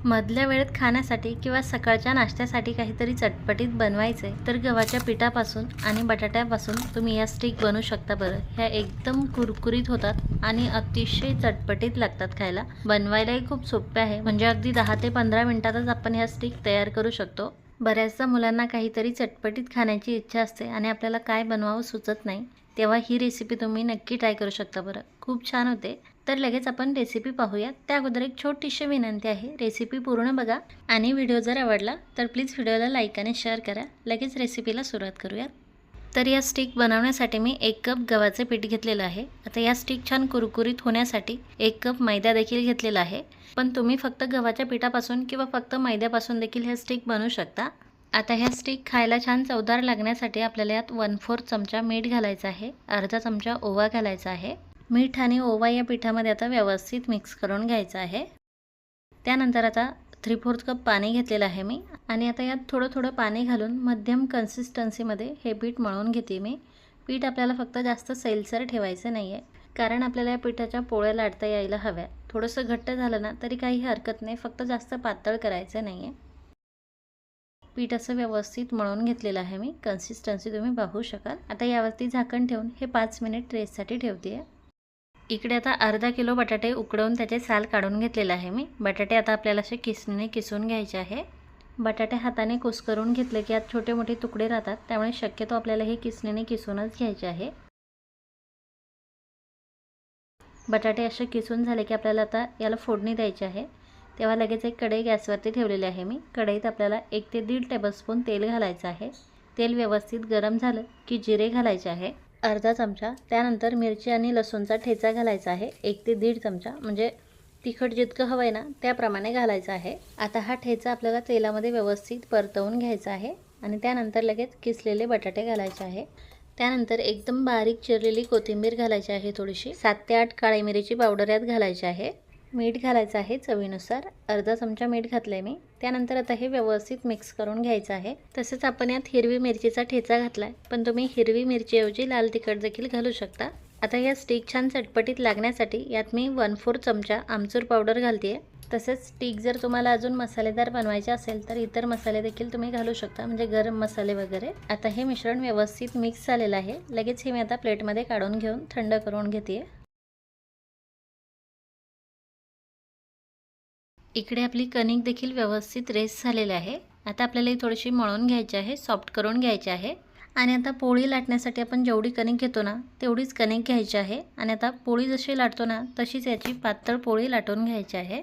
मधल्या वेळेत खाण्यासाठी किंवा सकाळच्या नाश्त्यासाठी काहीतरी चटपटीत बनवायचं आहे तर गव्हाच्या पिठापासून आणि बटाट्यापासून तुम्ही या स्टिक बनवू शकता बरं। ह्या एकदम कुरकुरीत होतात आणि अतिशय चटपटीत लागतात खायला। बनवायलाही खूप सोपे आहे, म्हणजे अगदी 10 ते 15 मिनिटातच आपण ह्या स्टिक तयार करू शकतो। बऱ्याचदा मुलांना काहीतरी चटपटीत खाण्याची इच्छा असते आणि आपल्याला काय बनवावं सुचत नाही, तेव्हा ही रेसिपी तुम्ही नक्की ट्राय करू शकता बरं, खूप छान होते। तर लगेच आपण रेसिपी पाहूया। त्या अगोदर एक छोटीशी विनंती आहे, रेसिपी पूर्ण बघा आणि व्हिडिओ जर आवडला तर प्लीज व्हिडिओला लाईक आणि शेअर करा। लगेच रेसिपीला सुरुवात करूया। तर या स्टिक बनवण्यासाठी मी 1 कप गव्हाचे पीठ घेतलेलं आहे। आता या स्टिक छान कुरकुरीत होण्यासाठी 1 कप मैदा देखील घेतलेला आहे, पण तुम्ही फक्त गव्हाच्या पिठापासून किंवा फक्त मैद्यापासून देखील हे स्टिक बनवू शकता। आता ह्या स्टिक खायला छान चवदार लागण्यासाठी आपल्याला यात 1/4 चमचा मीठ घालायचं आहे, अर्धा चमचा ओवा घालायचा आहे। मीठ आणि ओवा या पिठामध्ये आता व्यवस्थित मिक्स करून घ्यायचं आहे। त्यानंतर आता 3/4 कप पाणी घेतलेलं आहे मी, आणि आता यात थोडं थोडं पाणी घालून मध्यम कन्सिस्टन्सीमध्ये हे पीठ मळून घेते मी। पीठ आपल्याला फक्त जास्त सैलसर ठेवायचं नाही आहे, कारण आपल्याला या पिठाच्या पोळ्या लाटता यायला हव्या। थोडंसं घट्ट झालं ना तरी काही हरकत नाही, फक्त जास्त पातळ करायचं नाही आहे। पीठ असं व्यवस्थित मळून घेतलेलं आहे मी, कन्सिस्टन्सी तुम्ही पाहू शकाल। आता यावरती झाकण ठेवून हे 5 मिनिट रेस्टसाठी ठेवते आहे। इकडे आता अर्धा किलो बटाटे उकडवून त्याचे साल काढून घेतलेले आहे मी। बटाटे आता आपल्याला असे किसणीने किसून घ्यायचे आहे। बटाटे हाताने कुस्करून घेतले की यात छोटे मोठे तुकडे राहतात, त्यामुळे शक्यतो आपल्याला हे किसणीने किसूनच घ्यायचे आहे। बटाटे असे किसून झाले की आपल्याला आता याला फोडणी द्यायची आहे। तेव्हा लगेच एक कढई गॅसवरती ठेवलेली आहे मी। कढईत आपल्याला 1 ते 1.5 टेबलस्पून तेल घालायचं आहे। तेल व्यवस्थित गरम झालं की जिरे घालायचे आहे, अर्धा चमचा। त्यानंतर मिरची आणि लसूणचा ठेचा घालायचा आहे, 1 ते 1.5 चमचा, म्हणजे तिखट जितकं हवं आहे ना त्याप्रमाणे घालायचं आहे। आता हा ठेचा आपल्याला तेलामध्ये व्यवस्थित परतवून घ्यायचा आहे, आणि त्यानंतर लगेच किसलेले बटाटे घालायचे आहे। त्यानंतर एकदम बारीक चिरलेली कोथिंबीर घालायची आहे, थोडीशी 7 ते 8 काळी मिरीची पावडर यात घालायची आहे। मीठ घालायचं आहे चवीनुसार, अर्धा चमचा मीठ घातलंय मी। त्यानंतर आता हे व्यवस्थित मिक्स करून घ्यायचं आहे। तसेच आपण यात हिरवी मिरचीचा ठेचा घातलाय, पण तुम्ही हिरवी मिरचीऐवजी लाल तिखट देखील घालू शकता। आता या स्टिक छान चटपटीत लागण्यासाठी यात मी 1/4 चमचा आमचूर पावडर घालते आहे। तसेच स्टिक जर तुम्हाला अजून मसालेदार बनवायचे असेल तर इतर मसाले देखील तुम्ही घालू शकता, म्हणजे गरम मसाले वगैरे। आता हे मिश्रण व्यवस्थित मिक्स झालेलं आहे। लगेच हे मी आता प्लेटमध्ये काढून घेऊन थंड करून घेते। इकडे आपली कणिक देखील व्यवस्थित रेस्ट झालेली आहे। आता आपल्याला ही थोडीशी मळून घ्यायची आहे, सॉफ्ट करून घ्यायची आहे। आणि आता पोळी लाटण्यासाठी आपण जेवढी कणिक घेतो ना तेवढीच कणिक घ्यायची आहे, आणि आता पोळी जशी लाटतो ना तशीच याची पातळ पोळी लाटून घ्यायची आहे।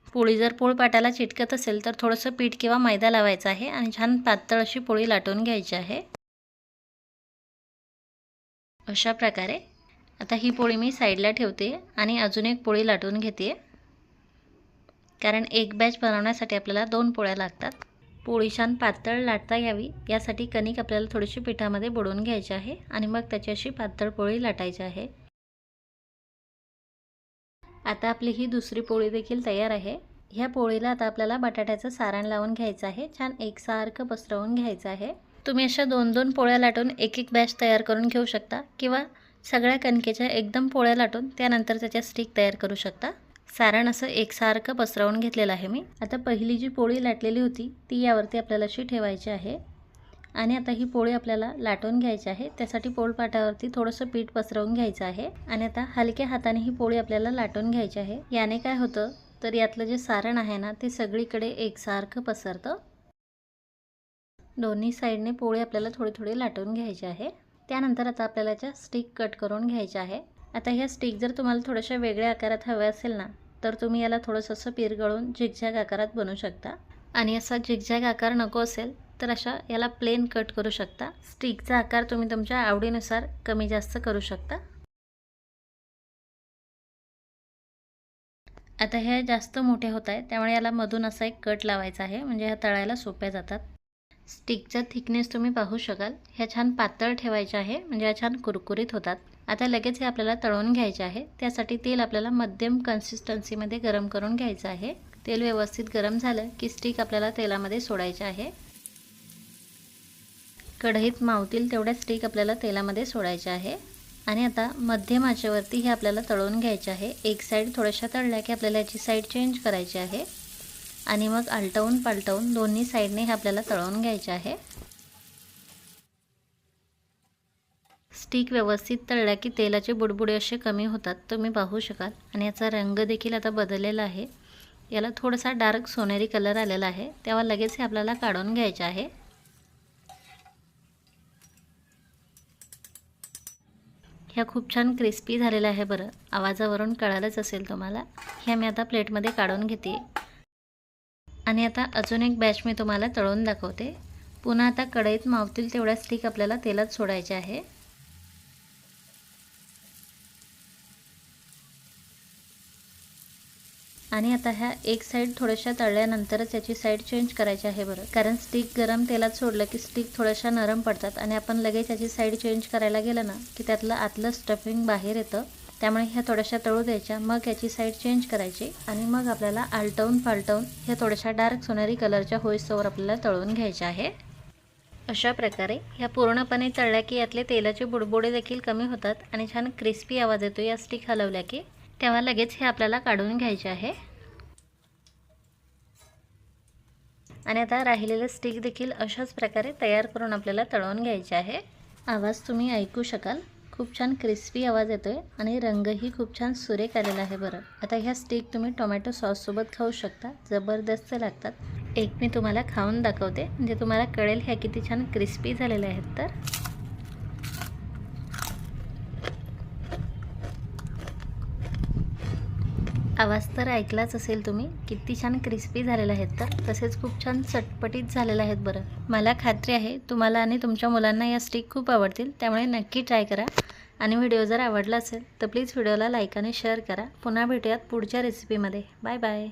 पोळी जर पोळपाटाला चिटकत असेल तर थोडंसं पीठ किंवा मैदा लावायचं आहे, आणि छान पातळ अशी पोळी लाटून घ्यायची आहे, अशा प्रकारे। आता ही पोळी मी साईडला ठेवते आणि अजून एक पोळी लाटून घेते, कारण एक बॅच बनवण्यासाठी आपल्याला 2 पोळ्या लागतात। पोळी छान पातळ लाटता यावी यासाठी कणिक आपल्याला थोडीशी पिठामध्ये बुडवून घ्यायची आहे, आणि मग त्याची अशी पातळ पोळी लाटायची आहे। आता आपली ही दुसरी पोळी देखील तयार आहे। ह्या पोळीला आता आपल्याला बटाट्याचं सारण लावून घ्यायचं आहे, छान एकसारखं पसरवून घ्यायचं आहे। तुम्ही अशा 2-2 पोळ्या लाटून एक बॅच तयार करून घेऊ शकता, किंवा सगळ्या कणकेच्या एकदम पोळ्या लाटून त्यानंतर त्याच्या स्टिक तयार करू शकता। सारण असं एकसारखं पसरवून घेतलेलं आहे मी। आता पहिली जी पोळी लाटलेली होती ती यावरती आपल्याला अशी ठेवायची आहे, आणि आता ही पोळी आपल्याला लाटून घ्यायची आहे। त्यासाठी पोळपाटावरती थोडंसं पीठ पसरवून घ्यायचं आहे, आणि आता हलक्या हाताने ही पोळी आपल्याला लाटून घ्यायची आहे। याने काय होतं तर यातलं जे सारण आहे ना ते सगळीकडे एकसारखं पसरतं। दोन्ही साईडने पोळी आपल्याला थोडी थोडी लाटून घ्यायची आहे। त्यानंतर आता आपल्याला याच्या स्टिक कट करून घ्यायच्या आहे। आता ह्या स्टिक जर तुम्हाला थोड्याशा वेगळ्या आकारात हव्या असेल ना तर तुम्ही याला थोडंसं असं पिरगळून झिगझॅग आकारात बनवू शकता, आणि असा झिगझॅग आकार नको असेल तर अशा याला प्लेन कट करू शकता। स्टिकचा आकार तुम्ही तुमच्या आवडीनुसार कमी जास्त करू शकता। आता ह्या जास्त मोठ्या होत आहेत, त्यामुळे याला मधून असा एक कट लावायचा आहे, म्हणजे ह्या तळायला सोप्या जातात। स्टिकचा थिकनेस तुम्ही पाहू शकाल, ह्या छान पातळ ठेवायच्या आहे, म्हणजे ह्या छान कुरकुरीत होतात। आता लगेच हे आपल्याला तळून घ्यायचे आहे। त्यासाठी तेल आपल्याला मध्यम कन्सिस्टन्सीमध्ये गरम करून घ्यायचं आहे। तेल व्यवस्थित गरम झालं की स्टिक आपल्याला तेलामध्ये सोडायचे आहे। कढईत मावतील तेवढ्या स्टिक आपल्याला तेलामध्ये सोडायचे आहे। आणि आता मध्यम आचेवरती हे आपल्याला तळून घ्यायचे आहे। एक साईड थोड्याशा तळल्या की आपल्याला याची साईड चेंज करायची आहे आणि मग आलटवून पालटवून दोन्ही साईडने हे आपल्याला तळून घ्यायचे आहे। स्टिक व्यवस्थित तळल्या की तेलाचे बुडबुडे असे कमी होतात, तुम्ही पाहू शकाल। आणि याचा रंग देखील आता बदललेला आहे, याला थोडासा डार्क सोनेरी कलर आलेला आहे, तेव्हा लगेच हे आपल्याला काढून घ्यायचे आहे। ह्या खूप छान क्रिस्पी झालेल्या आहे बरं, आवाजावरून कळालंच असेल तुम्हाला। ह्या मी आता प्लेटमध्ये काढून घेते आणि आता अजून एक बॅच मी तुम्हाला तळून दाखवते। पुन्हा आता कढईत मावतील तेवढ्या स्टिक आपल्याला तेलात सोडायचे आहे। आणि आता ह्या एक साईड थोड्याशा तळल्यानंतरच याची साईड चेंज करायची आहे बरं, कारण स्टिक गरम तेलात सोडलं की स्टिक थोड्याशा नरम पडतात आणि आपण लगेच याची साईड चेंज करायला गेलं ना की त्यातलं आतलं स्टफिंग बाहेर येतं। त्यामुळे ह्या थोड्याशा तळू द्यायच्या, मग याची साईड चेंज करायची आणि मग आपल्याला आलटवून पालटवून ह्या थोड्याशा डार्क सोनेरी कलरच्या होईस्तोवर आपल्याला तळून घ्यायचे आहे। अशा प्रकारे ह्या पूर्णपणे तळल्या की यातले तेलाचे बुडबुडे देखील कमी होतात आणि छान क्रिस्पी आवाज येतो या स्टिक हलवल्या की, तेव्हा लगेच हे आपल्याला काढून घ्यायचे आहे। आणि आता राहिलेले स्टिक देखील अशाच प्रकारे तयार करून आपल्याला तळून घ्यायचे आहे। आवाज तुम्ही ऐकू शकाल, खूप छान क्रिस्पी आवाज येतोय आणि रंगही खूप छान सुरेख आलेला आहे बरं। आता ह्या स्टिक तुम्ही टोमॅटो सॉससोबत खाऊ शकता, जबरदस्त लागतात। एक मी तुम्हाला खाऊन दाखवते म्हणजे तुम्हाला कळेल ह्या किती छान क्रिस्पी झालेल्या आहेत। तर आवाज तर ऐकलाच असेल तुम्ही, किती छान क्रिस्पी झालेले आहेत। तर तसेच खूप छान चटपटीत झालेले आहेत बरं। मला खात्री आहे तुम्हाला आणि तुमच्या मुलांना या स्टिक खूप आवडतील, त्यामुळे नक्की ट्राय करा। आणि व्हिडिओ जर आवडला असेल तर प्लीज व्हिडिओला लाईक आणि शेअर करा। पुन्हा भेटूयात पुढच्या रेसिपीमध्ये। Bye bye.